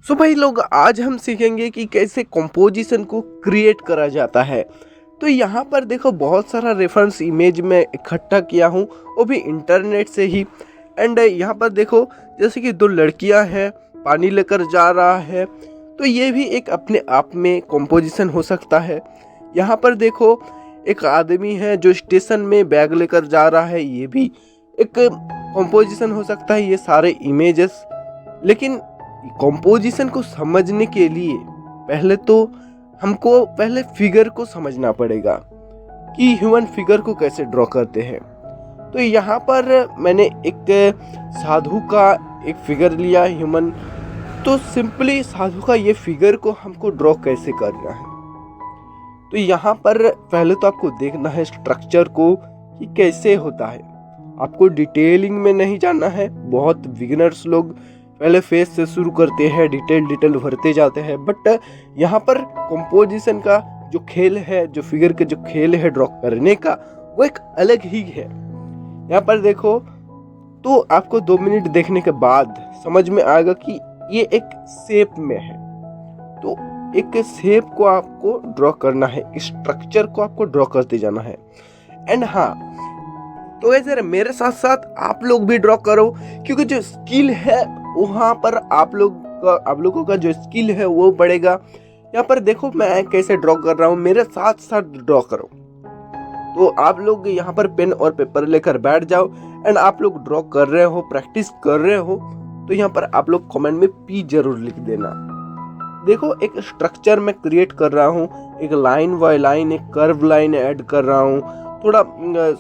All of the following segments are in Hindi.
सो भाई लोग, आज हम सीखेंगे कि कैसे कंपोजिशन को क्रिएट करा जाता है। तो यहाँ पर देखो, बहुत सारा रेफरेंस इमेज में इकट्ठा किया हूँ, वो भी इंटरनेट से ही। एंड यहाँ पर देखो, जैसे कि दो लड़कियाँ हैं, पानी लेकर जा रहा है, तो ये भी एक अपने आप में कंपोजिशन हो सकता है। यहाँ पर देखो, एक आदमी है जो स्टेशन में बैग लेकर जा रहा है, ये भी एक कंपोजिशन हो सकता है। ये सारे इमेजेस, लेकिन कंपोजिशन को समझने के लिए पहले फिगर को समझना पड़ेगा कि ह्यूमन फिगर को कैसे ड्रॉ करते हैं। तो यहाँ पर मैंने एक साधु का एक फिगर लिया ह्यूमन। तो सिंपली साधु का ये फिगर को हमको ड्रॉ कैसे करना है, तो यहाँ पर पहले तो आपको देखना है स्ट्रक्चर को कि कैसे होता है। आपको डिटेलिंग में नहीं जाना है। बहुत बिगिनर्स लोग पहले फेस से शुरू करते हैं, डिटेल भरते जाते हैं। बट यहाँ पर कंपोजिशन का जो खेल है, जो फिगर के जो खेल है ड्रॉ करने का, वो एक अलग ही है। यहाँ पर देखो, तो आपको 2 मिनट देखने के बाद समझ में आएगा कि ये एक शेप में है। तो एक शेप को आपको ड्रॉ करना है, स्ट्रक्चर को आपको ड्रॉ करते जाना है। एंड हाँ, तो ऐसे मेरे साथ साथ आप लोग भी ड्रॉ करो, क्योंकि जो स्किल है वहाँ पर आप लोगों का जो स्किल है वो बढ़ेगा। यहाँ पर देखो मैं कैसे ड्रॉ कर रहा हूँ, मेरे साथ साथ ड्रॉ करो। तो आप लोग यहाँ पर पेन और पेपर लेकर बैठ जाओ एंड आप लोग ड्रॉ कर रहे हो, प्रैक्टिस कर रहे हो, तो यहाँ पर आप लोग कमेंट में पी जरूर लिख देना। देखो, एक स्ट्रक्चर मैं क्रिएट कर रहा हूँ, एक लाइन बाय लाइन, एक कर्व लाइन ऐड कर रहा हूँ, थोड़ा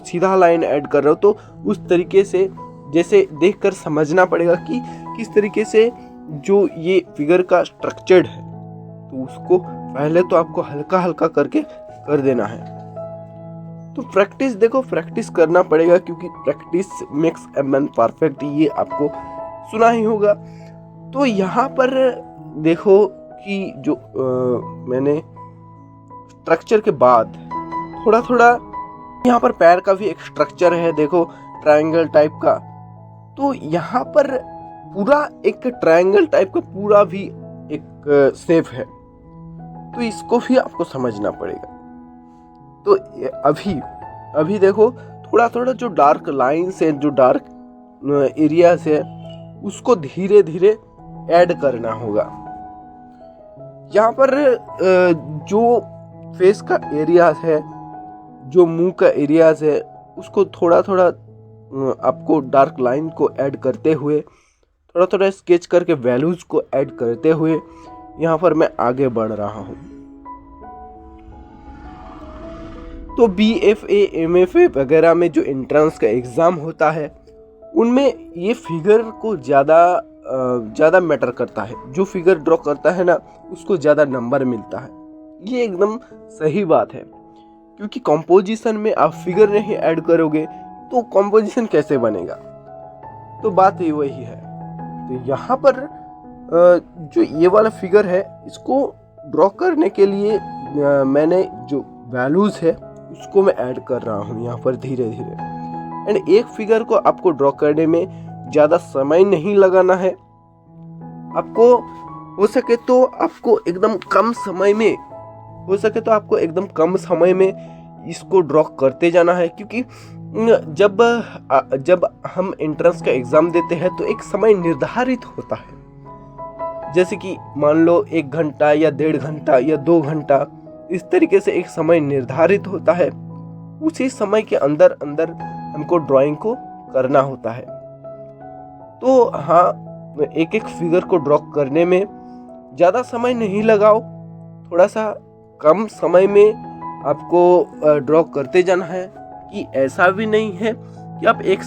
सीधा लाइन ऐड कर रहा हूँ। तो उस तरीके से जैसे देखकर समझना पड़ेगा कि किस तरीके से जो ये फिगर का स्ट्रक्चर्ड है, तो उसको पहले तो आपको हल्का हल्का करके कर देना है। तो प्रैक्टिस, देखो प्रैक्टिस करना पड़ेगा, क्योंकि practice makes a man perfect, ये आपको सुना ही होगा। तो यहाँ पर देखो कि जो मैंने स्ट्रक्चर के बाद थोड़ा यहाँ पर पैर का भी एक स्ट्रक्चर है, देखो ट्रायंगल टाइप का। तो यहाँ पर पूरा एक ट्रायंगल टाइप का पूरा भी एक शेप है, तो इसको भी आपको समझना पड़ेगा। तो अभी देखो, थोड़ा जो डार्क लाइन्स है, जो डार्क एरियाज है, उसको धीरे धीरे ऐड करना होगा। यहाँ पर जो फेस का एरियाज है, जो मुंह का एरियाज है, उसको थोड़ा आपको डार्क लाइन को ऐड करते हुए, थोड़ा स्केच करके वैल्यूज को ऐड करते हुए यहाँ पर मैं आगे बढ़ रहा हूँ। तो BFA MFA वगैरह में जो एंट्रेंस का एग्ज़ाम होता है, उनमें ये फिगर को ज़्यादा मैटर करता है। जो फिगर ड्रॉ करता है ना, उसको ज़्यादा नंबर मिलता है। ये एकदम सही बात है, क्योंकि कंपोजिशन में आप फिगर नहीं ऐड करोगे तो कंपोजिशन कैसे बनेगा। तो बात ही वही है। तो यहाँ पर जो ये वाला फिगर है, इसको ड्रॉ करने के लिए मैंने जो वैल्यूज़ है उसको मैं ऐड कर रहा हूँ यहाँ पर धीरे धीरे। एंड एक फिगर को आपको ड्रॉ करने में ज़्यादा समय नहीं लगाना है। आपको हो सके तो आपको एकदम कम समय में इसको ड्रॉ करते जाना है, क्योंकि जब हम एंट्रेंस का एग्ज़ाम देते हैं तो एक समय निर्धारित होता है। जैसे कि मान लो 1 घंटा या 1.5 घंटा या 2 घंटा, इस तरीके से एक समय निर्धारित होता है। उसी समय के अंदर हमको ड्राइंग को करना होता है। तो हाँ, एक फिगर को ड्रॉ करने में ज़्यादा समय नहीं लगाओ, थोड़ा सा कम समय में आपको ड्रॉ करते जाना है। कि ऐसा भी नहीं है कि आप 1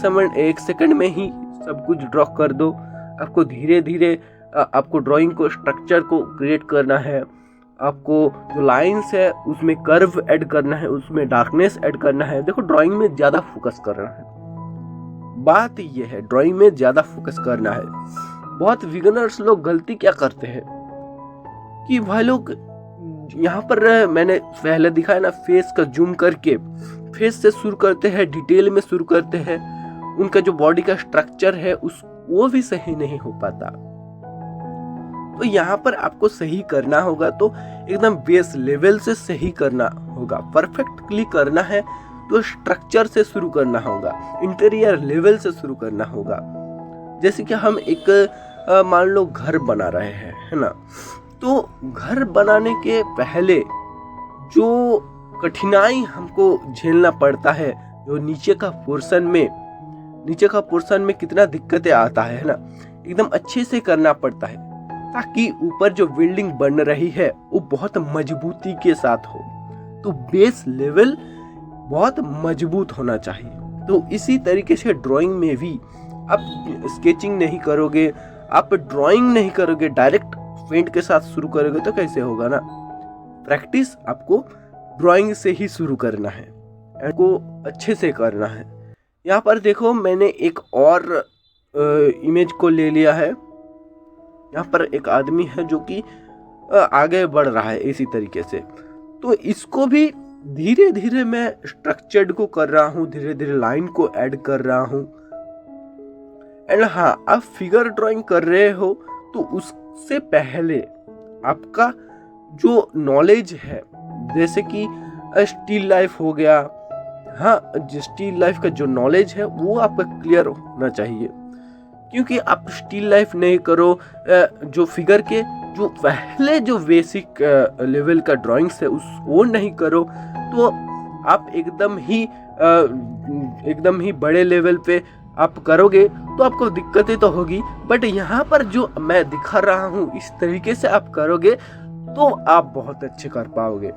सेकंड में ही सब कुछ ड्रॉ कर दो। आपको धीरे धीरे आपको ड्राइंग को, स्ट्रक्चर को क्रिएट करना है। आपको जो लाइंस है उसमें कर्व ऐड करना है, उसमें डार्कनेस ऐड करना है। देखो, ड्राइंग में ज़्यादा फोकस करना है। बात ये है, ड्राइंग में ज़्यादा फोकस करना है। बहुत बिगिनर्स लोग गलती क्या करते हैं कि भाई लोग, यहाँ पर मैंने पहले दिखाया ना, फेस का जूम करके फेस से शुरू करते हैं, डिटेल में शुरू करते हैं। उनका जो बॉडी का स्ट्रक्चर है वो भी सही नहीं हो पाता। तो यहाँ पर आपको सही करना होगा तो एकदम बेस लेवल से सही करना होगा। परफेक्टली करना है तो स्ट्रक्चर से शुरू करना होगा, इंटीरियर लेवल से शुरू करना होगा। जैसे कि हम एक मान लो घर बना रहे हैं, है ना, तो घर बनाने के पहले जो कठिनाई हमको झेलना पड़ता है, जो नीचे का पोर्शन में कितना दिक्कतें आता है ना, एकदम अच्छे से करना पड़ता है ताकि ऊपर जो बिल्डिंग बन रही है वो बहुत मजबूती के साथ हो। तो बेस लेवल बहुत मजबूत होना चाहिए। तो इसी तरीके से ड्राइंग में भी आप स्केचिंग नहीं करोगे, आप ड्राइंग नहीं करोगे, डायरेक्ट पेंट के साथ शुरू करोगे तो कैसे होगा ना। प्रैक्टिस आपको ड्राइंग से ही शुरू करना है, आपको अच्छे से करना है। यहाँ पर देखो मैंने एक और इमेज को ले लिया है। यहाँ पर एक आदमी है जो कि आगे बढ़ रहा है इसी तरीके से। तो इसको भी धीरे धीरे मैं स्ट्रक्चर्ड को कर रहा हूँ, धीरे धीरे लाइन को ऐड कर रहा हूँ। एंड हाँ, आप फिगर ड्राइंग कर रहे हो तो उससे पहले आपका जो नॉलेज है, जैसे कि स्टिल लाइफ हो गया, हाँ, स्टिल लाइफ का जो नॉलेज है वो आपका क्लियर होना चाहिए। क्योंकि आप स्टिल लाइफ नहीं करो, जो फिगर के जो पहले जो बेसिक लेवल का ड्राइंग्स है वो नहीं करो तो आप एकदम ही बड़े लेवल पे आप करोगे तो आपको दिक्कतें तो होगी। बट यहाँ पर जो मैं दिखा रहा हूँ इस तरीके से आप करोगे तो आप बहुत अच्छे कर पाओगे।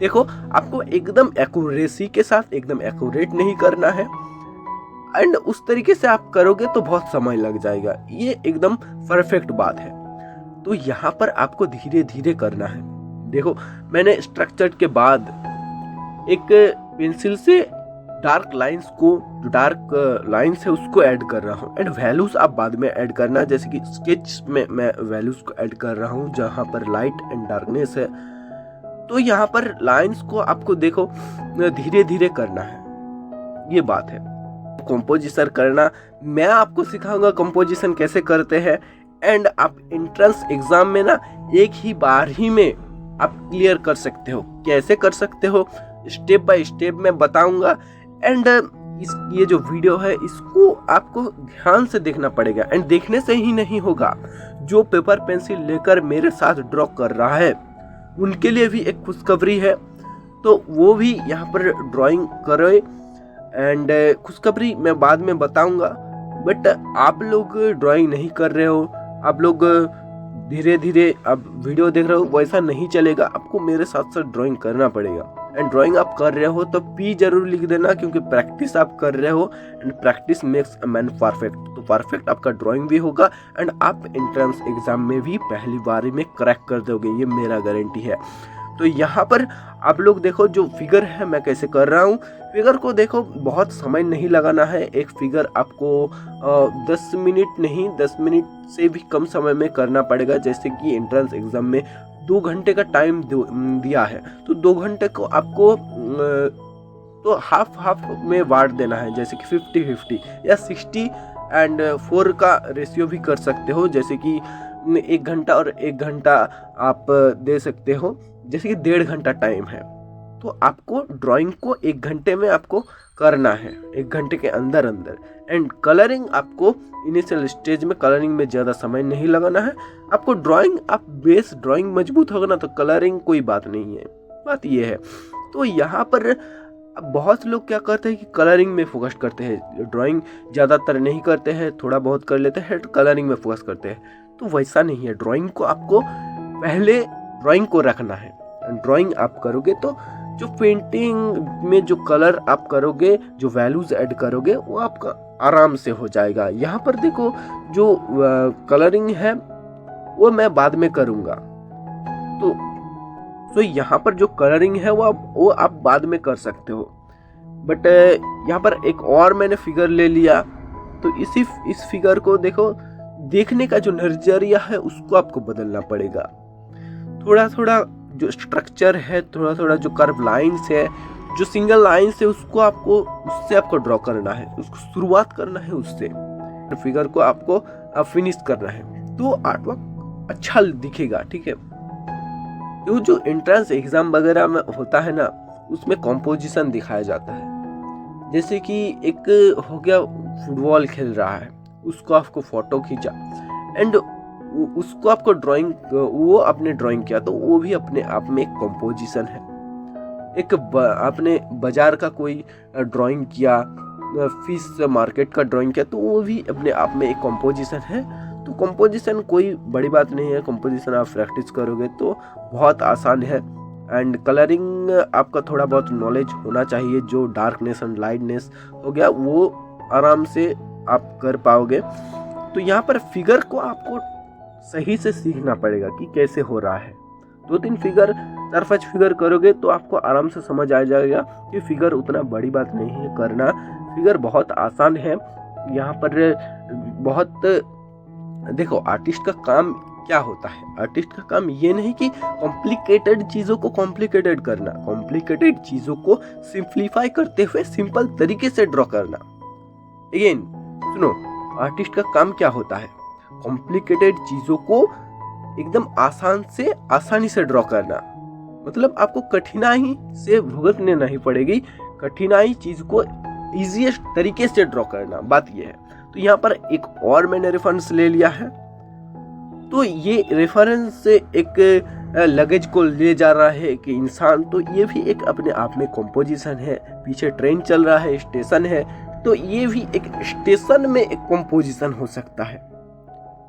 देखो, आपको एकदम एक्यूरेसी के साथ एकदम एक्यूरेट नहीं करना है, एंड उस तरीके से आप करोगे तो बहुत समय लग जाएगा। ये एकदम परफेक्ट बात है। तो यहाँ पर आपको धीरे धीरे करना है। देखो, मैंने स्ट्रक्चर के बाद एक पेंसिल से डार्क लाइंस को, जो डार्क लाइंस है उसको ऐड कर रहा हूँ। एंड वैल्यूज आप बाद में ऐड करना, जैसे कि स्केच में मैं वैल्यूज को ऐड कर रहा हूँ जहाँ पर लाइट एंड डार्कनेस है। तो यहाँ पर लाइंस को आपको देखो धीरे धीरे करना है, ये बात है। कंपोजिशन करना मैं आपको सिखाऊंगा, कंपोजिशन कैसे करते हैं। एंड आप एंट्रेंस एग्जाम में ना एक ही बार ही में आप क्लियर कर सकते हो। कैसे कर सकते हो स्टेप बाय स्टेप मैं बताऊंगा। एंड ये जो वीडियो है इसको आपको ध्यान से देखना पड़ेगा। एंड देखने से ही नहीं होगा, जो पेपर पेंसिल लेकर मेरे साथ ड्रॉ कर रहा है उनके लिए भी एक खुशखबरी है, तो वो भी यहाँ पर ड्राइंग करे। एंड खुशखबरी मैं बाद में बताऊंगा। बट आप लोग ड्राइंग नहीं कर रहे हो, आप लोग धीरे धीरे आप वीडियो देख रहे हो, वैसा नहीं चलेगा। आपको मेरे साथ साथ ड्राइंग करना पड़ेगा। एंड ड्राइंग आप कर रहे हो तो पी जरूर लिख देना, क्योंकि प्रैक्टिस आप कर रहे हो and practice makes a man perfect. तो परफेक्ट आपका ड्राइंग भी होगा एंड आप एंट्रेंस एग्जाम में भी पहली बारी में क्रैक कर दोगे, ये मेरा गारंटी है। तो यहाँ पर आप लोग देखो जो फिगर है मैं कैसे कर रहा हूँ। फिगर को देखो, बहुत समय नहीं लगाना है। एक फिगर आपको 10 मिनट नहीं, 10 मिनट से भी कम समय में करना पड़ेगा। जैसे कि एंट्रेंस एग्जाम में 2 घंटे का टाइम दिया है, तो 2 घंटे को आपको तो हाफ में बांट देना है। जैसे कि 50-50 या 60:4 का रेशियो भी कर सकते हो। जैसे कि 1 घंटा और 1 घंटा आप दे सकते हो। जैसे कि 1.5 घंटा टाइम है, तो आपको ड्राइंग को 1 घंटे में आपको करना है, 1 घंटे के अंदर। एंड कलरिंग आपको इनिशियल स्टेज में कलरिंग में ज़्यादा समय नहीं लगाना है। आपको ड्राइंग, आप बेस ड्राइंग मजबूत होगा ना तो कलरिंग कोई बात नहीं है, बात ये है। तो यहाँ पर बहुत लोग क्या करते हैं कि कलरिंग में फोकस करते हैं, ड्राइंग ज़्यादातर नहीं करते हैं, थोड़ा बहुत कर लेते हैं, कलरिंग में फोकस करते हैं। तो वैसा नहीं है। ड्राइंग को आपको पहले ड्राइंग को रखना है। ड्राइंग आप करोगे तो जो पेंटिंग में जो कलर आप करोगे, जो वैल्यूज ऐड करोगे, वो आपका आराम से हो जाएगा। यहाँ पर देखो जो कलरिंग है वो मैं बाद में करूँगा। तो यहाँ पर जो कलरिंग है वो आप बाद में कर सकते हो। बट यहाँ पर एक और मैंने फिगर ले लिया, तो इस फिगर को देखो, देखने का जो नजरिया है उसको आपको बदलना पड़ेगा। थोड़ा थोड़ा जो स्ट्रक्चर है, थोड़ा थोड़ा जो कर्व लाइंस है, जो सिंगल लाइंस है, उसको आपको ड्रॉ करना है, उसको शुरुआत करना है उससे। फिगर को आपको फिनिश करना है। तो आर्टवर्क अच्छा दिखेगा, ठीक है। तो जो एंट्रेंस एग्जाम वगैरह में होता है ना, उसमें कॉम्पोजिशन दिखाया जाता है। जैसे कि एक हो गया फुटबॉल खेल रहा है, उसको आपको फोटो खींचा एंड उसको आपको ड्राइंग, वो आपने ड्राइंग किया, तो वो भी अपने आप में एक कॉम्पोजिशन है। आपने बाजार का कोई ड्राइंग किया, फिश मार्केट का ड्राइंग किया, तो वो भी अपने आप में एक कॉम्पोजिशन है। तो कॉम्पोजिशन कोई बड़ी बात नहीं है, कॉम्पोजिशन आप प्रैक्टिस करोगे तो बहुत आसान है। एंड कलरिंग आपका थोड़ा बहुत नॉलेज होना चाहिए, जो डार्कनेस एंड लाइटनेस हो गया वो आराम से आप कर पाओगे। तो यहाँ पर फिगर को आपको सही से सीखना पड़ेगा कि कैसे हो रहा है। 2-3 फिगर, 4-5 फिगर करोगे तो आपको आराम से समझ आ जाएगा कि फिगर उतना बड़ी बात नहीं है करना, फिगर बहुत आसान है। यहाँ पर बहुत देखो, आर्टिस्ट का काम क्या होता है, आर्टिस्ट का काम ये नहीं कि कॉम्प्लिकेटेड चीज़ों को कॉम्प्लिकेटेड करना, कॉम्प्लिकेटेड चीज़ों को सिंप्लीफाई करते हुए सिंपल तरीके से ड्रॉ करना। अगेन सुनो, आर्टिस्ट का काम क्या होता है, कॉम्प्लिकेटेड चीज़ों को एकदम आसानी से ड्रॉ करना। मतलब आपको कठिनाई से भुगतने नहीं पड़ेगी, कठिनाई चीज को इजीएस्ट तरीके से ड्रॉ करना, बात यह है। तो यहाँ पर एक और मैंने रेफरेंस ले लिया है। तो ये रेफरेंस से एक लगेज को ले जा रहा है कि इंसान, तो ये भी एक अपने आप में कॉम्पोजिशन है। पीछे ट्रेन चल रहा है, स्टेशन है, तो ये भी एक स्टेशन में एक कॉम्पोजिशन हो सकता है,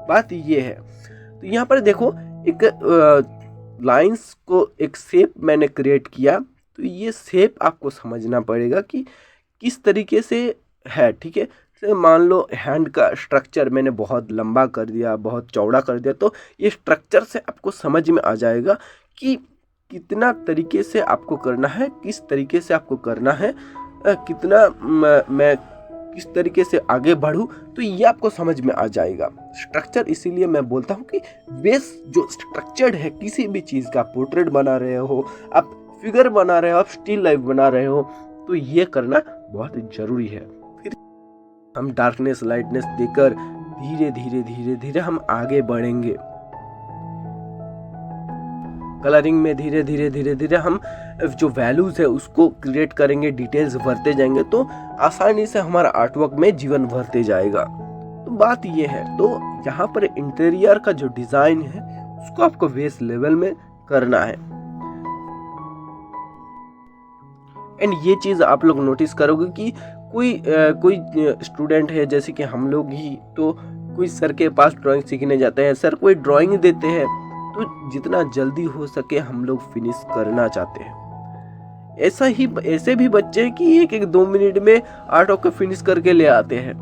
बात ये है। तो यहाँ पर देखो, एक लाइंस को एक शेप मैंने क्रिएट किया, तो ये शेप आपको समझना पड़ेगा कि किस तरीके से है, ठीक है। तो मान लो हैंड का स्ट्रक्चर मैंने बहुत लंबा कर दिया, बहुत चौड़ा कर दिया, तो ये स्ट्रक्चर से आपको समझ में आ जाएगा कि कितना तरीके से आपको करना है, किस तरीके से आपको करना है, कितना मैं किस तरीके से आगे बढ़ूं, तो ये आपको समझ में आ जाएगा। स्ट्रक्चर, इसीलिए मैं बोलता हूँ कि बेस जो स्ट्रक्चर्ड है किसी भी चीज़ का, पोर्ट्रेट बना रहे हो आप, फिगर बना रहे हो आप, स्टिल लाइफ बना रहे हो, तो ये करना बहुत जरूरी है। फिर हम डार्कनेस लाइटनेस देकर धीरे धीरे धीरे धीरे हम आगे बढ़ेंगे। कलरिंग में धीरे धीरे धीरे धीरे हम जो वैल्यूज है उसको क्रिएट करेंगे, डिटेल्स भरते जाएंगे, तो आसानी से हमारा आर्टवर्क में जीवन भरते जाएगा। तो बात ये है, तो यहाँ पर इंटीरियर का जो डिजाइन है उसको आपको बेस लेवल में करना है। एंड ये चीज आप लोग नोटिस करोगे कि कोई स्टूडेंट है, जैसे कि हम लोग ही, तो कोई सर के पास ड्राइंग सीखने जाते हैं, सर कोई ड्राइंग देते हैं, तो जितना जल्दी हो सके हम लोग फिनिश करना चाहते हैं। ऐसे भी बच्चे हैं कि 1-2 मिनट में आर्ट वर्क को फिनिश करके ले आते हैं,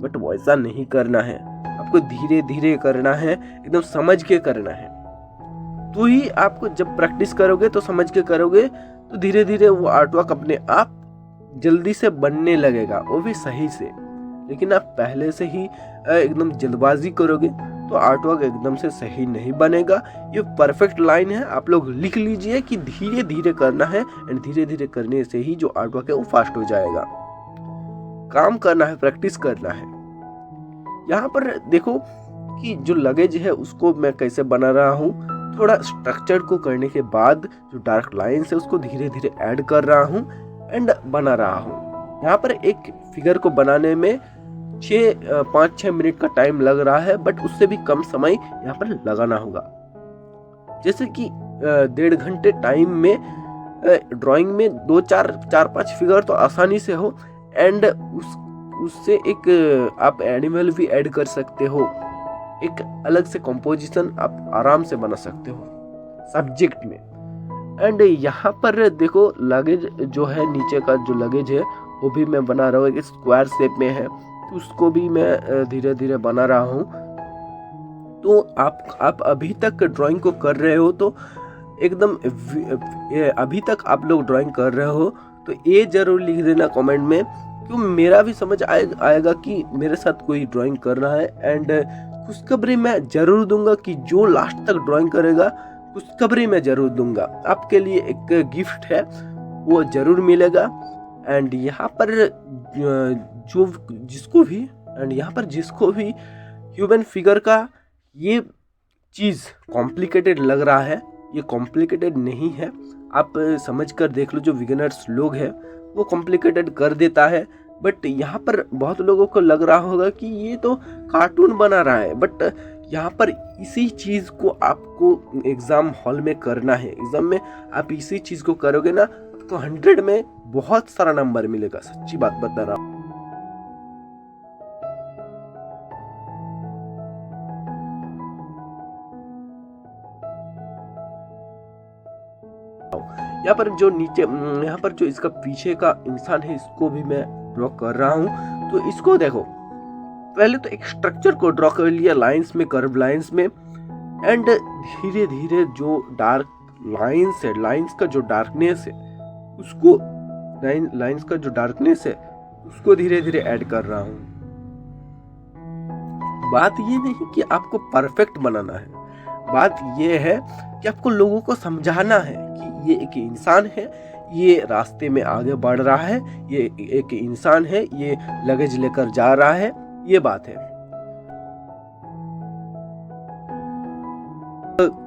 बट वैसा नहीं करना है। आपको धीरे धीरे करना है, एकदम समझ के करना है। तो ही आपको जब प्रैक्टिस करोगे तो समझ के करोगे, तो धीरे धीरे वो आर्ट वर्क अपने आप जल्दी से बनने लगेगा, वो भी सही से। लेकिन आप पहले से ही एकदम जल्दबाजी करोगे तो आर्ट वर्क एकदम से सही नहीं बनेगा। ये परफेक्ट लाइन है, आप लोग लिख लीजिए कि धीरे धीरे करना है, एंड धीरे धीरे करने से ही जो आर्ट वर्क है वो फास्ट हो जाएगा। काम करना है, प्रैक्टिस करना है। यहाँ पर देखो कि जो लगेज है उसको मैं कैसे बना रहा हूँ, थोड़ा स्ट्रक्चर को करने के बाद जो डार्क लाइन्स है उसको धीरे धीरे ऐड कर रहा हूँ एंड बना रहा हूँ। यहाँ पर एक फिगर को बनाने में 5-6 मिनट का टाइम लग रहा है, बट उससे भी कम समय यहाँ पर लगाना होगा। जैसे कि 1.5 घंटे टाइम में ड्राइंग में 4-5 फिगर तो आसानी से हो, एंड उससे एक आप एनिमल भी ऐड कर सकते हो, एक अलग से कंपोजिशन आप आराम से बना सकते हो सब्जेक्ट में। एंड यहाँ पर देखो लगेज जो है, नीचे का जो लगेज है वो भी मैं बना रहा हूँ, एक स्क्वायर शेप में है, तो उसको भी मैं धीरे धीरे बना रहा हूँ। तो आप अभी तक ड्राइंग को कर रहे हो, तो एकदम अभी तक आप लोग ड्राइंग कर रहे हो तो ये जरूर लिख देना कमेंट में, क्यों मेरा भी समझ आएगा कि मेरे साथ कोई ड्राइंग कर रहा है। एंड खुशखबरी मैं जरूर दूंगा कि जो लास्ट तक ड्राइंग करेगा खुशखबरी मैं जरूर दूंगा, आपके लिए एक गिफ्ट है वो जरूर मिलेगा। एंड यहाँ पर जिसको भी ह्यूमन फिगर का ये चीज़ कॉम्प्लिकेटेड लग रहा है, ये कॉम्प्लिकेटेड नहीं है। आप समझ कर देख लो, जो बिगिनर्स लोग हैं वो कॉम्प्लिकेटेड कर देता है, बट यहाँ पर बहुत लोगों को लग रहा होगा कि ये तो कार्टून बना रहा है, बट यहाँ पर इसी चीज़ को आपको एग्ज़ाम हॉल में करना है। एग्ज़ाम में आप इसी चीज़ को करोगे ना, आपको 100 में बहुत सारा नंबर मिलेगा, सच्ची बात बता रहा हूँ। यहाँ पर जो नीचे, यहाँ पर जो इसका पीछे का इंसान है, इसको भी मैं ड्रॉ कर रहा हूँ। तो इसको देखो, पहले तो एक स्ट्रक्चर को ड्रॉ कर लिया लाइंस में, कर्व लाइंस में, एंड धीरे धीरे जो डार्क लाइंस है, लाइंस का जो डार्कनेस है उसको, लाइंस का जो डार्कनेस है उसको धीरे धीरे ऐड कर रहा हूँ। बात ये नहीं कि आपको परफेक्ट बनाना है, बात ये है कि आपको लोगों को समझाना है कि ये एक इंसान है, ये रास्ते में आगे बढ़ रहा है, ये एक इंसान है, ये लगेज लेकर जा रहा है, ये बात है।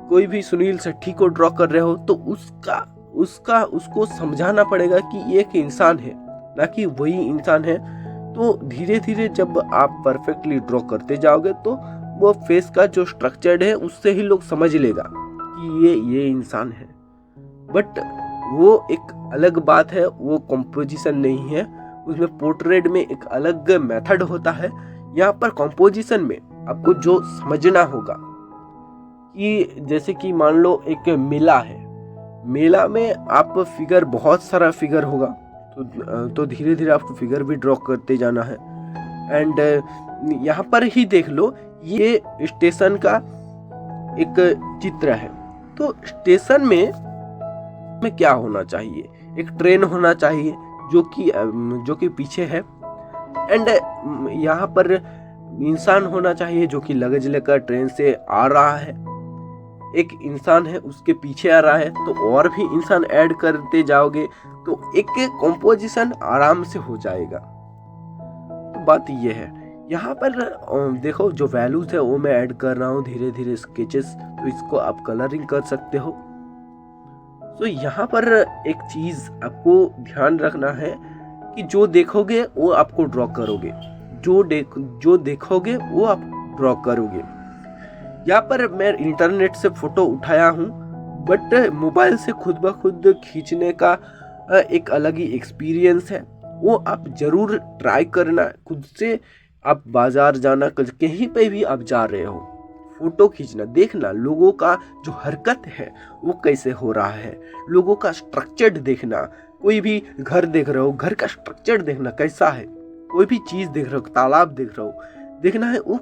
कोई भी सुनील शेट्टी को ड्रॉ कर रहे हो तो उसको समझाना पड़ेगा कि ये एक इंसान है, ना कि वही इंसान है। तो धीरे धीरे जब आप परफेक्टली ड्रॉ करते जाओगे तो वो फेस का जो स्ट्रक्चर्ड है उससे ही लोग समझ लेगा कि ये इंसान है। बट वो एक अलग बात है, वो कंपोजिशन नहीं है, उसमें पोर्ट्रेट में एक अलग मेथड होता है। यहाँ पर कंपोजिशन में आपको जो समझना होगा कि जैसे कि मान लो एक मेला है, मेला में आप फिगर, बहुत सारा फिगर होगा, तो धीरे धीरे आपको फिगर भी ड्रॉ करते जाना है। एंड यहाँ पर ही देख लो, ये स्टेशन का एक चित्र है। तो स्टेशन में क्या होना चाहिए, एक ट्रेन होना चाहिए जो कि पीछे है, एंड यहाँ पर इंसान होना चाहिए जो कि लगेज लेकर ट्रेन से आ रहा है। एक इंसान है उसके पीछे आ रहा है, तो और भी इंसान ऐड करते जाओगे तो एक कंपोजिशन आराम से हो जाएगा। तो बात ये है, यहाँ पर देखो जो वैल्यूज है वो मैं ऐड कर रहा हूँ धीरे धीरे, स्केचेस, तो इसको आप कलरिंग कर सकते हो। तो यहाँ पर एक चीज आपको ध्यान रखना है कि जो देखोगे वो आपको ड्रॉ करोगे, जो देखोगे वो आप ड्रॉ करोगे। यहाँ पर मैं इंटरनेट से फोटो उठाया हूँ, बट मोबाइल से खुद ब खुद खींचने का एक अलग ही एक्सपीरियंस है, वो आप जरूर ट्राई करना। खुद से आप बाजार जाना, कहीं पे भी आप जा रहे हो, फोटो खींचना, देखना लोगों का जो हरकत है वो कैसे हो रहा है, लोगों का स्ट्रक्चर देखना। कोई भी घर देख रहे हो, घर का स्ट्रक्चर देखना कैसा है, कोई भी चीज देख रहे हो, तालाब देख रहे हो, देखना है वो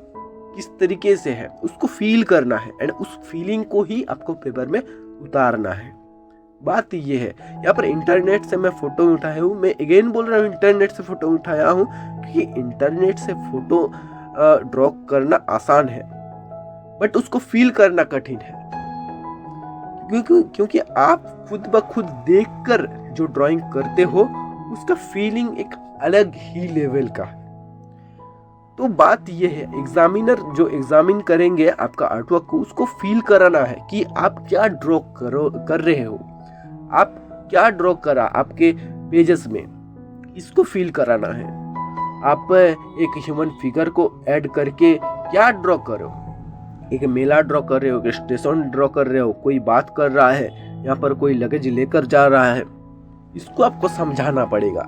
किस तरीके से है, उसको फील करना है, एंड उस फीलिंग को ही आपको पेपर में उतारना है। बात ये है, यहाँ पर इंटरनेट से मैं फोटो उठाया हूँ, मैं अगेन बोल रहा हूँ इंटरनेट से फोटो उठाया हूँ, क्योंकि इंटरनेट से फोटो ड्रॉ करना आसान है, बट उसको फील करना कठिन है, क्योंकि आप खुद ब खुद देखकर जो ड्राइंग करते हो उसका फीलिंग एक अलग ही लेवल का। तो बात यह है, एग्जामिनर जो एग्जामिन करेंगे आपका आर्टवर्क को, उसको फील कराना है कि आप क्या ड्रॉ कर रहे हो, आप क्या ड्रॉ करा आपके पेजेस में, इसको फील कराना है। आप एक ह्यूमन फिगर को ऐड करके क्या ड्रॉ करो, एक मेला ड्रॉ कर रहे हो, एक स्टेशन ड्रॉ कर रहे हो, कोई बात कर रहा है, यहाँ पर कोई लगेज लेकर जा रहा है, इसको आपको समझाना पड़ेगा,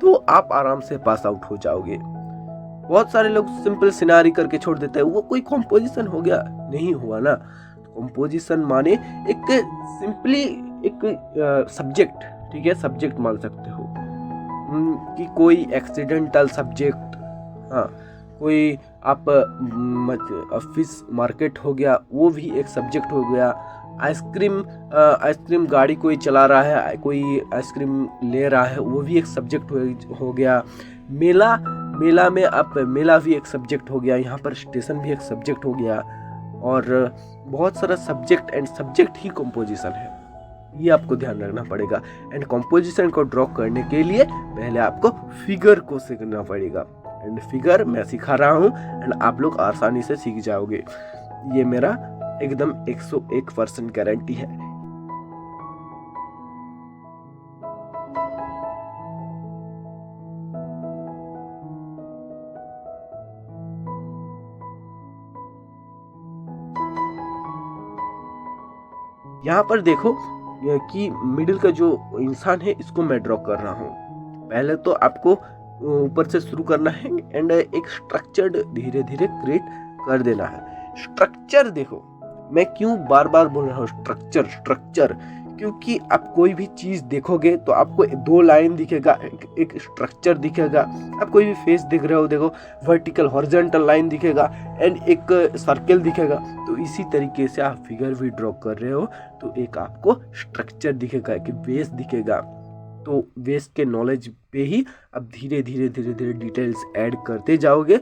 तो आप आराम से पास आउट हो जाओगे। बहुत सारे लोग सिंपल सिनारी करके छोड़ देते हैं, वो कोई कंपोजिशन हो गया, नहीं हुआ ना। कंपोजिशन माने एक सिंपली एक सब्जेक्ट, ठीक है, सब्जेक्ट मान सकते हो कि कोई एक्सीडेंटल सब्जेक्ट, हाँ, कोई आप फिश मार्केट हो गया, वो भी एक सब्जेक्ट हो गया। आइसक्रीम गाड़ी कोई चला रहा है, कोई आइसक्रीम ले रहा है, वो भी एक सब्जेक्ट हो गया। मेला में आप, मेला भी एक सब्जेक्ट हो गया, यहाँ पर स्टेशन भी एक सब्जेक्ट हो गया, और बहुत सारा subject and subject he composition है, ये आपको ध्यान रखना पड़ेगा। एंड कंपोजिशन को ड्रॉ करने के लिए पहले आपको फिगर को सीखना पड़ेगा, एंड फिगर मैं सिखा रहा हूँ एंड आप लोग आसानी से सीख जाओगे। ये मेरा एकदम 101% गारंटी है। यहाँ पर देखो कि मिडिल का जो इंसान है इसको मैं ड्रॉ कर रहा हूँ। पहले तो आपको ऊपर से शुरू करना है एंड एक स्ट्रक्चर्ड धीरे धीरे क्रिएट कर देना है। स्ट्रक्चर देखो, मैं क्यों बार बार बोल रहा हूँ स्ट्रक्चर स्ट्रक्चर, क्योंकि आप कोई भी चीज देखोगे तो आपको 2 लाइन दिखेगा, एक स्ट्रक्चर दिखेगा। आप कोई भी फेस देख रहे हो, देखो वर्टिकल हॉरिजॉन्टल लाइन दिखेगा एंड एक सर्कल दिखेगा। तो इसी तरीके से आप फिगर भी ड्रॉ कर रहे हो तो एक आपको स्ट्रक्चर दिखेगा, एक बेस दिखेगा। तो बेस के नॉलेज पे ही आप धीरे धीरे डिटेल्स ऐड करते जाओगे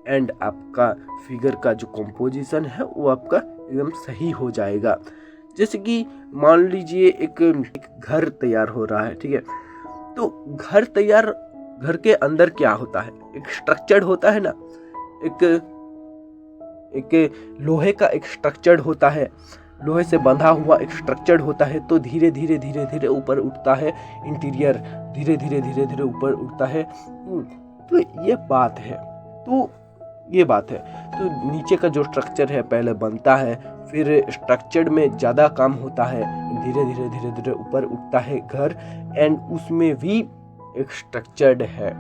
एंड आपका फिगर का जो कंपोजिशन है वो आपका एकदम सही हो जाएगा। जैसे कि मान लीजिए एक घर तैयार हो रहा है, ठीक है। तो घर के अंदर क्या होता है, एक स्ट्रक्चर्ड होता है ना, एक लोहे का एक स्ट्रक्चर्ड होता है, लोहे से बंधा हुआ एक स्ट्रक्चर्ड होता है। तो धीरे धीरे ऊपर उठता है इंटीरियर, धीरे धीरे ऊपर उठता है। तो ये बात है। तो नीचे का जो स्ट्रक्चर है पहले बनता है, फिर स्ट्रक्चर्ड में ज़्यादा काम होता है, धीरे धीरे ऊपर उठता है घर एंड उसमें भी एक स्ट्रक्चर्ड है।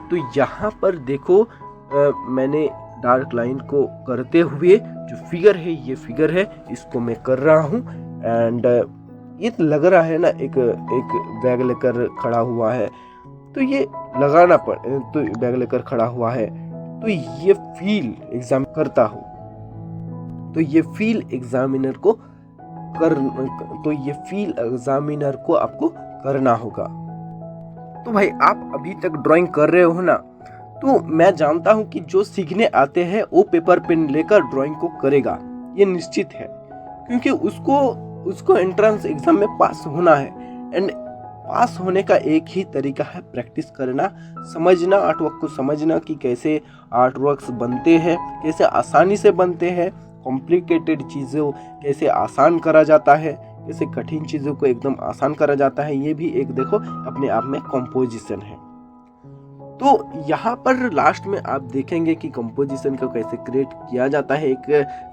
तो यहाँ पर देखो मैंने डार्क लाइन को करते हुए जो फिगर है, ये फिगर है, इसको मैं कर रहा हूँ एंड ये लग रहा है ना एक बैग लेकर खड़ा हुआ है। तो ये लगाना तो बैग लेकर खड़ा हुआ है, तो ये फील एग्जाम करता हूँ, तो ये फील एग्जामिनर को आपको करना होगा। तो भाई आप अभी तक ड्राइंग कर रहे हो ना, तो मैं जानता हूँ कि जो सीखने आते हैं वो पेपर पेन लेकर ड्राइंग को करेगा, ये निश्चित है, क्योंकि उसको एंट्रेंस एग्जाम में पास होना है एंड पास होने का एक ही तरीका है प्रैक्टिस करना, समझना, आर्टवर्क को समझना कि कैसे आर्टवर्क्स बनते हैं, कैसे आसानी से बनते हैं, कॉम्प्लिकेटेड चीज़ों कैसे आसान करा जाता है, कैसे कठिन चीज़ों को एकदम आसान करा जाता है। ये भी एक देखो अपने आप में कंपोजिशन है। तो यहाँ पर लास्ट में आप देखेंगे कि कंपोजिशन को कैसे क्रिएट किया जाता है, एक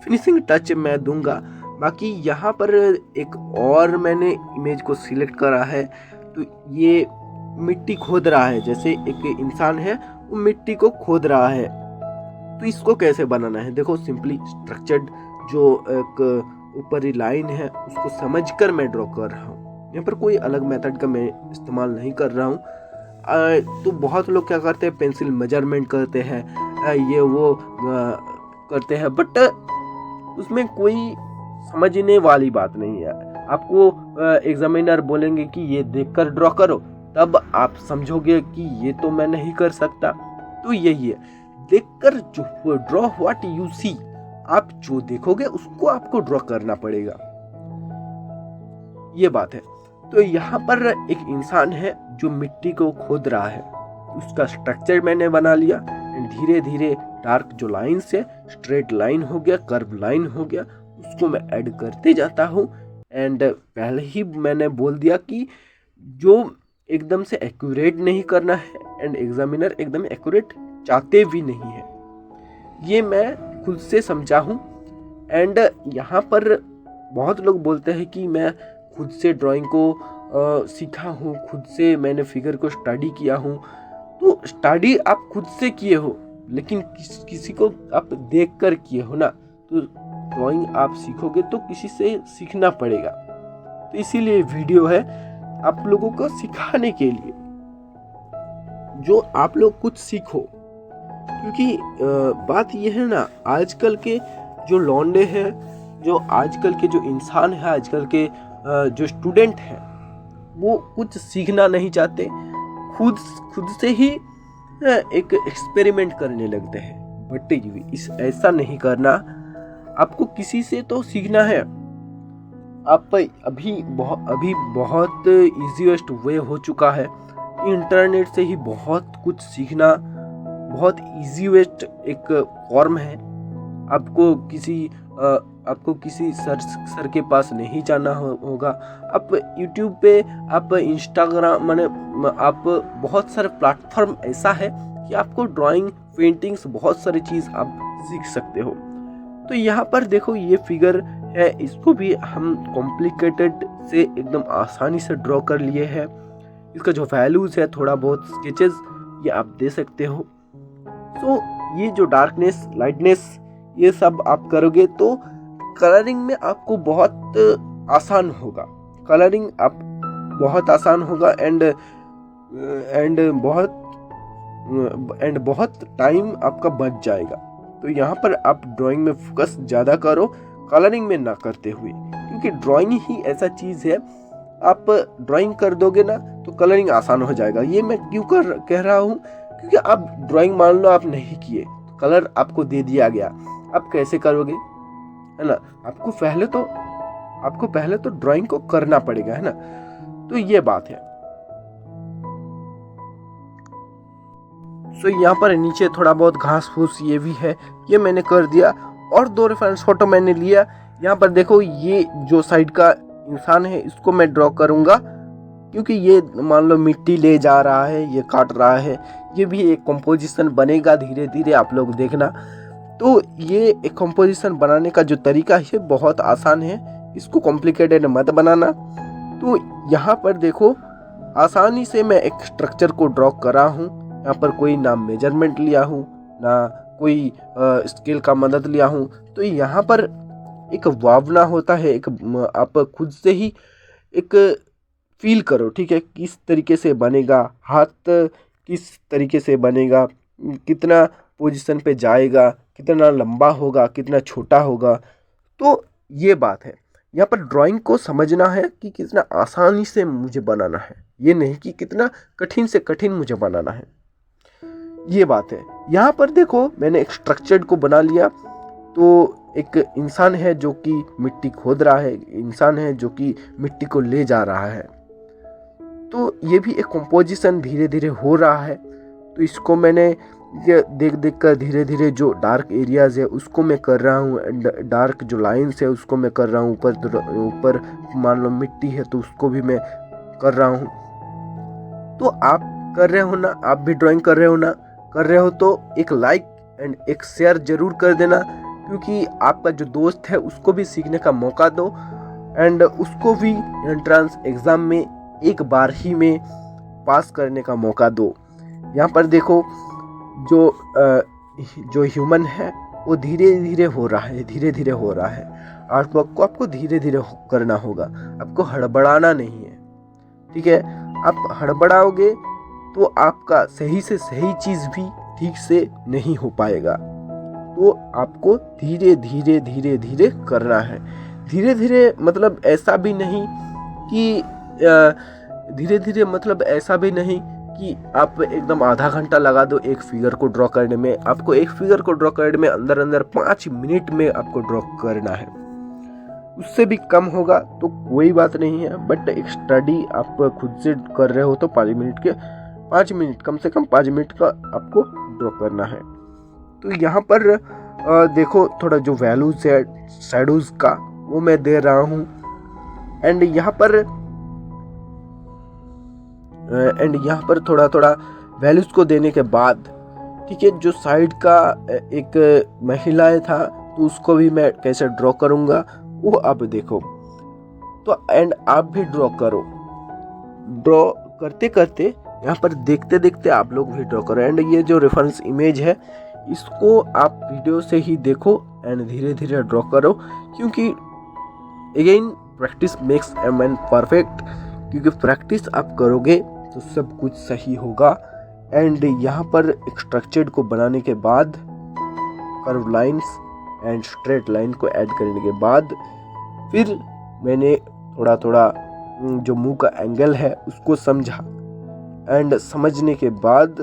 फिनिशिंग टच मैं दूंगा। बाकी यहाँ पर एक और मैंने इमेज को सिलेक्ट करा है, तो ये मिट्टी खोद रहा है, जैसे एक इंसान है वो मिट्टी को खोद रहा है। तो इसको कैसे बनाना है, देखो सिंपली स्ट्रक्चर्ड जो एक ऊपरी लाइन है उसको समझकर मैं ड्रॉ कर रहा हूँ। यहाँ पर कोई अलग मेथड का मैं इस्तेमाल नहीं कर रहा हूँ। तो बहुत लोग क्या करते हैं, पेंसिल मेजरमेंट करते हैं, ये वो करते हैं, बट उसमें कोई समझने वाली बात नहीं है। आपको एग्जामिनर बोलेंगे कि ये देखकर ड्रॉ करो, तब आप समझोगे कि ये तो मैं नहीं कर सकता। तो यही है, देखकर जो ड्रॉ व्हाट यू सी, आप जो देखोगे उसको आपको ड्रॉ करना पड़ेगा, ये बात है। तो यहाँ पर एक इंसान है जो मिट्टी को खोद रहा है, उसका स्ट्रक्चर मैंने बना लिया, धीरे धीरे डार्क जो लाइन से स्ट्रेट लाइन हो गया, कर्व लाइन हो गया, उसको मैं ऐड करते जाता हूँ। एंड पहले ही मैंने बोल दिया कि जो एकदम से एक्यूरेट नहीं करना है एंड एग्जामिनर एकदम एक्यूरेट चाहते भी नहीं है, ये मैं खुद से समझा हूँ। एंड यहाँ पर बहुत लोग बोलते हैं कि मैं खुद से ड्राइंग को सीखा हूँ, खुद से मैंने फिगर को स्टडी किया हूँ। तो स्टडी आप खुद से किए हो, लेकिन किसी को आप देख कर किए हो ना, तो ड्राइंग आप सीखोगे तो किसी से सीखना पड़ेगा। तो इसीलिए वीडियो है आप लोगों को सिखाने के लिए, जो आप लोग कुछ सीखो। क्योंकि बात यह है ना, आजकल के जो लौंडे हैं, जो आजकल के जो इंसान है, आजकल के जो स्टूडेंट हैं, वो कुछ सीखना नहीं चाहते, खुद से ही एक एक्सपेरिमेंट करने लगते हैं। बट ऐसा नहीं करना, आपको किसी से तो सीखना है। आप अभी बहुत इजीएस्ट वे हो चुका है, इंटरनेट से ही बहुत कुछ सीखना बहुत इजीएस्ट एक फॉर्म है। आपको किसी आपको किसी सर के पास नहीं जाना होगा। आप यूट्यूब पे, आप इंस्टाग्राम, माने आप बहुत सारे प्लेटफॉर्म ऐसा है कि आपको ड्राइंग, पेंटिंग्स, बहुत सारी चीज़ आप सीख सकते हो। तो यहाँ पर देखो ये फिगर है, इसको भी हम कॉम्प्लिकेटेड से एकदम आसानी से ड्रॉ कर लिए हैं। इसका जो वैल्यूज़ है, थोड़ा बहुत स्केचेस ये आप दे सकते हो। तो ये जो डार्कनेस, लाइटनेस, ये सब आप करोगे तो कलरिंग में आपको बहुत आसान होगा। कलरिंग आप बहुत आसान होगा एंड बहुत टाइम आपका बच जाएगा। तो यहाँ पर आप ड्राइंग में फोकस ज़्यादा करो, कलरिंग में ना करते हुए, क्योंकि ड्राइंग ही ऐसा चीज़ है, आप ड्राइंग कर दोगे ना तो कलरिंग आसान हो जाएगा। ये मैं क्यों कह रहा हूँ, क्योंकि आप ड्राइंग मान लो आप नहीं किए, कलर आपको दे दिया गया, आप कैसे करोगे, है ना। आपको पहले तो ड्राइंग को करना पड़ेगा, है ना। तो ये बात है। तो यहाँ पर नीचे थोड़ा बहुत घास फूस ये भी है, ये मैंने कर दिया। और 2 रेफरेंस फोटो मैंने लिया। यहाँ पर देखो ये जो साइड का इंसान है इसको मैं ड्रॉ करूँगा, क्योंकि ये मान लो मिट्टी ले जा रहा है, ये काट रहा है, ये भी एक कंपोजिशन बनेगा धीरे धीरे, आप लोग देखना। तो ये एक कंपोजिशन बनाने का जो तरीका है बहुत आसान है, इसको कॉम्प्लिकेटेड मत बनाना। तो यहाँ पर देखो आसानी से मैं एक स्ट्रक्चर को ड्रॉ करा हूँ। यहाँ पर कोई ना मेजरमेंट लिया हूँ, ना कोई स्केल का मदद लिया हूँ। तो यहाँ पर एक भावना होता है, एक आप खुद से ही एक फील करो, ठीक है, किस तरीके से बनेगा, हाथ किस तरीके से बनेगा, कितना पोजीशन पे जाएगा, कितना लंबा होगा, कितना छोटा होगा। तो ये बात है, यहाँ पर ड्राइंग को समझना है कि कितना आसानी से मुझे बनाना है, ये नहीं कि कितना कठिन से कठिन मुझे बनाना है, ये बात है। यहाँ पर देखो मैंने एक स्ट्रक्चर्ड को बना लिया। तो एक इंसान है जो कि मिट्टी खोद रहा है, इंसान है जो कि मिट्टी को ले जा रहा है। तो ये भी एक कंपोजिशन धीरे धीरे हो रहा है। तो इसको मैंने ये देख देख कर धीरे धीरे जो डार्क एरियाज है उसको मैं कर रहा हूँ, डार्क जो लाइंस है उसको मैं कर रहा हूँ। ऊपर मान लो मिट्टी है तो उसको भी मैं कर रहा हूँ। तो आप कर रहे हो ना, आप भी ड्राइंग कर रहे हो तो एक लाइक एंड एक शेयर जरूर कर देना, क्योंकि आपका जो दोस्त है उसको भी सीखने का मौका दो एंड उसको भी एंट्रेंस एग्ज़ाम में एक बार ही में पास करने का मौका दो। यहाँ पर देखो जो ह्यूमन है वो धीरे धीरे हो रहा है। आर्ट वर्क को आपको धीरे धीरे करना होगा, आपको हड़बड़ाना नहीं है, ठीक है। आप हड़बड़ाओगे तो आपका सही से सही चीज़ भी ठीक से नहीं हो पाएगा। तो आपको धीरे धीरे करना है। धीरे धीरे मतलब ऐसा भी नहीं कि आप एकदम आधा घंटा लगा दो एक फिगर को ड्रॉ करने में। आपको एक फिगर को ड्रॉ करने में अंदर 5 मिनट में आपको ड्रॉ करना है। उससे भी कम होगा तो कोई बात नहीं है, बट एक स्टडी आप खुद से कर रहे हो तो 5 मिनट कम से कम 5 मिनट का आपको ड्रॉ करना है। तो यहाँ पर देखो थोड़ा जो वैल्यूज है शैडोज का वो मैं दे रहा हूँ। एंड यहाँ पर थोड़ा वैल्यूज को देने के बाद, ठीक है, जो साइड का एक महिला था तो उसको भी मैं कैसे ड्रॉ करूँगा वो अब देखो। तो एंड आप भी ड्रॉ करो, ड्रॉ करते करते यहाँ पर देखते देखते आप लोग भी ड्रॉ करो। एंड ये जो रेफरेंस इमेज है इसको आप वीडियो से ही देखो एंड धीरे धीरे ड्रॉ करो, क्योंकि again practice makes a man perfect. क्योंकि प्रैक्टिस आप करोगे तो सब कुछ सही होगा। एंड यहाँ पर एक स्ट्रक्चर्ड को बनाने के बाद curve lines and straight line को ऐड करने के बाद फिर मैंने थोड़ा जो मुंह का एंगल है उसको समझा। एंड समझने के बाद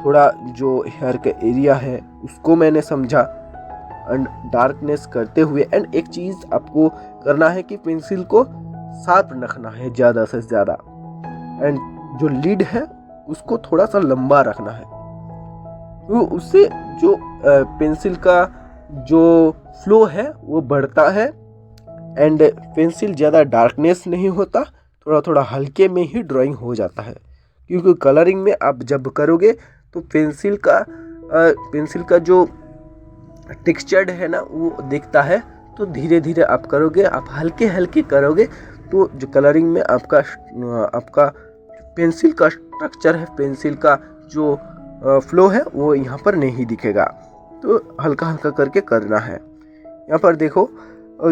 थोड़ा जो हेयर का एरिया है उसको मैंने समझा एंड डार्कनेस करते हुए। एंड एक चीज़ आपको करना है कि पेंसिल को शार्प रखना है ज़्यादा से ज़्यादा। एंड जो लीड है उसको थोड़ा सा लंबा रखना है, तो उससे जो पेंसिल का जो फ्लो है वो बढ़ता है एंड पेंसिल ज़्यादा डार्कनेस नहीं होता, थोड़ा थोड़ा हल्के में ही ड्राइंग हो जाता है। क्योंकि कलरिंग में आप जब करोगे तो पेंसिल का जो टेक्सचर्ड है ना वो दिखता है, तो धीरे धीरे आप करोगे, आप हल्के हल्के करोगे तो जो कलरिंग में आपका पेंसिल का स्ट्रक्चर है, पेंसिल का जो फ्लो है वो यहाँ पर नहीं दिखेगा। तो हल्का हल्का करके करना है। यहाँ पर देखो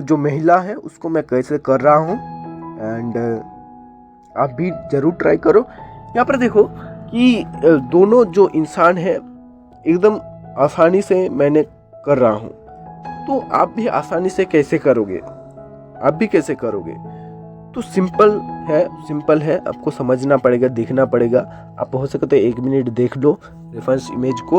जो महिला है उसको मैं कैसे कर रहा हूँ एंड आप भी ज़रूर ट्राई करो। यहाँ पर देखो कि दोनों जो इंसान है एकदम आसानी से मैंने कर रहा हूँ, तो आप भी आसानी से कैसे करोगे, आप भी कैसे करोगे? तो सिंपल है, आपको समझना पड़ेगा, देखना पड़ेगा। आप हो सके तो 1 मिनट देख लो रेफरेंस इमेज को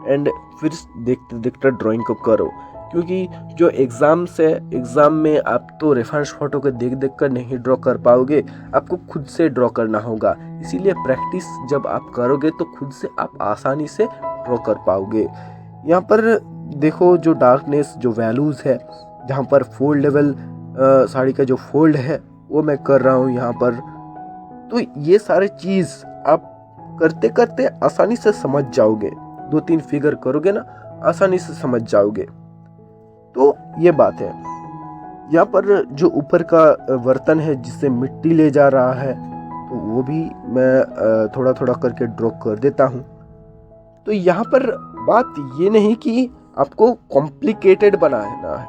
एंड फिर देखते देखते ड्राइंग को करो। क्योंकि जो एग्ज़ाम में आप तो रेफरेंस फोटो को देख देख कर नहीं ड्रॉ कर पाओगे, आपको खुद से ड्रॉ करना होगा। इसीलिए प्रैक्टिस जब आप करोगे तो खुद से आप आसानी से ड्रॉ कर पाओगे। यहाँ पर देखो जो डार्कनेस जो वैल्यूज़ है, जहाँ पर फोल्ड लेवल साड़ी का जो फोल्ड है वो मैं कर रहा हूँ यहाँ पर। तो ये सारे चीज़ आप करते करते आसानी से समझ जाओगे। 2-3 फिगर करोगे ना, आसानी से समझ जाओगे। तो ये बात है। यहाँ पर जो ऊपर का बर्तन है जिससे मिट्टी ले जा रहा है, तो वो भी मैं थोड़ा थोड़ा करके ड्रॉ कर देता हूँ। तो यहाँ पर बात ये नहीं कि आपको कॉम्प्लिकेटेड बनाना है,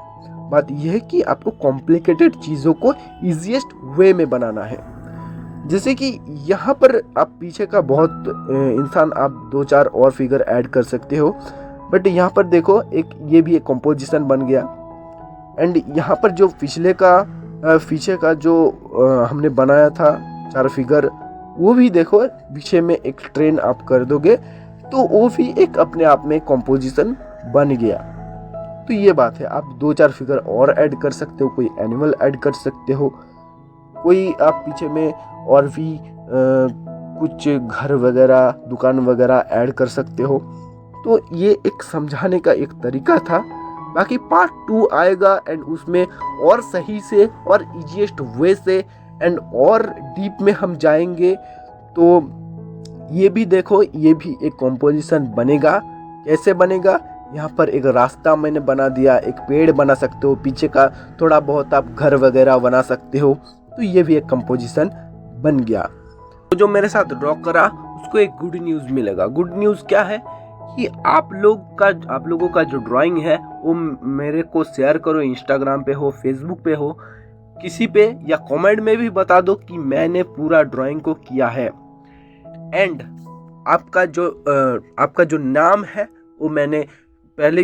बात यह है कि आपको कॉम्प्लिकेटेड चीज़ों को ईजीएस्ट वे में बनाना है। जैसे कि यहाँ पर आप पीछे का बहुत इंसान आप 2-4 और फिगर ऐड कर सकते हो, बट यहाँ पर देखो ये भी एक कंपोजिशन बन गया। एंड यहाँ पर जो पीछे का जो हमने बनाया था 4 फिगर, वो भी देखो पीछे में एक ट्रेन आप कर दोगे तो वो भी एक अपने आप में कंपोजिशन बन गया। तो ये बात है, आप 2-4 फिगर और ऐड कर सकते हो, कोई एनिमल ऐड कर सकते हो, कोई आप पीछे में और भी कुछ घर वगैरह दुकान वगैरह ऐड कर सकते हो। तो ये एक समझाने का एक तरीका था। बाकी पार्ट 2 आएगा एंड उसमें और सही से और इजीएस्ट वे से एंड और डीप में हम जाएंगे। तो ये भी देखो, ये भी एक कॉम्पोजिशन बनेगा। कैसे बनेगा? यहाँ पर एक रास्ता मैंने बना दिया, एक पेड़ बना सकते हो, पीछे का थोड़ा बहुत आप घर वगैरह बना सकते हो। तो ये भी एक कंपोजिशन बन गया। तो जो मेरे साथ ड्रॉ करा उसको एक गुड न्यूज़ मिलेगा। गुड न्यूज़ क्या है कि आप लोगों का जो ड्राइंग है वो मेरे को शेयर करो, इंस्टाग्राम पे हो, फेसबुक पे हो, किसी पे, या कमेंट में भी बता दो कि मैंने पूरा ड्राइंग को किया है। एंड आपका जो नाम है वो मैंने पहले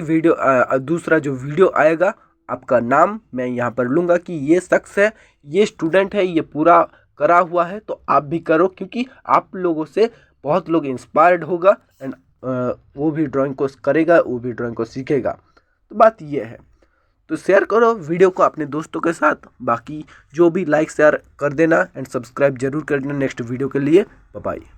दूसरा जो वीडियो आएगा आपका नाम मैं यहाँ पर लूँगा कि ये शख्स है, ये स्टूडेंट है, ये पूरा करा हुआ है। तो आप भी करो, क्योंकि आप लोगों से बहुत लोग इंस्पायर्ड होगा एंड वो भी ड्राइंग को करेगा, वो भी ड्राइंग को सीखेगा। तो बात ये है। तो शेयर करो वीडियो को अपने दोस्तों के साथ। बाकी जो भी लाइक शेयर कर देना एंड सब्सक्राइब जरूर कर देना नेक्स्ट वीडियो के लिए। Bye bye.